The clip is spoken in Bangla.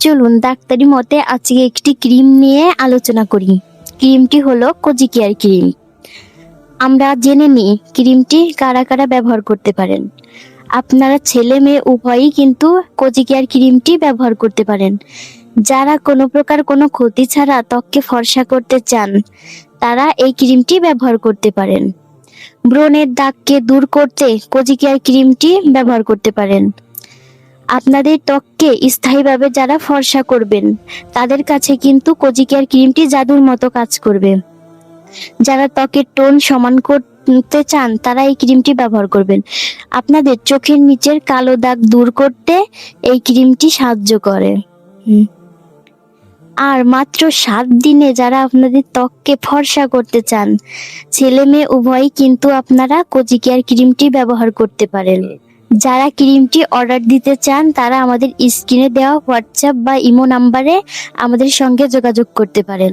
চলুন ডাক্তারি মতে আজকে একটি ক্রিম নিয়ে আলোচনা করি। ক্রিমটি হলো কোজি কেয়ার ক্রিম। আমরা জেনে নিই ক্রিমটি কারা কারা ব্যবহার করতে পারেন। আপনারা ছেলে মেয়ে উভয়ই কিন্তু কোজি কেয়ার ক্রিমটি ব্যবহার করতে পারেন। যারা কোনো প্রকার কোনো ক্ষতি ছাড়া ত্বককে ফর্সা করতে চান তারা এই ক্রিমটি ব্যবহার করতে পারেন। ব্রণের দাগকে দূর করতে কোজি কেয়ার ক্রিমটি ব্যবহার করতে পারেন। আপনাদের ত্বককে স্থায়ীভাবে যারা ফর্সা করবেন তাদের কাছে কিন্তু কোজি কেয়ার ক্রিমটি জাদুর মতো কাজ করবে। যারা ত্বকের টোন সমান করতে চান তারা এই ক্রিমটি ব্যবহার করবেন। আপনাদের চোখের নিচের কালো দাগ দূর করতে এই ক্রিমটি সাহায্য করে। আর মাত্র 7 দিনে যারা আপনাদের ত্বককে ফর্সা করতে চান ছেলে মেয়ে উভয়ই কিন্তু আপনারা কোজি কেয়ার ক্রিমটি ব্যবহার করতে পারেন। যারা ক্রিমটি অর্ডার দিতে চান তারা আমাদের স্ক্রিনে দেওয়া হোয়াটসঅ্যাপ বা ইমো নাম্বারে আমাদের সঙ্গে যোগাযোগ করতে পারেন।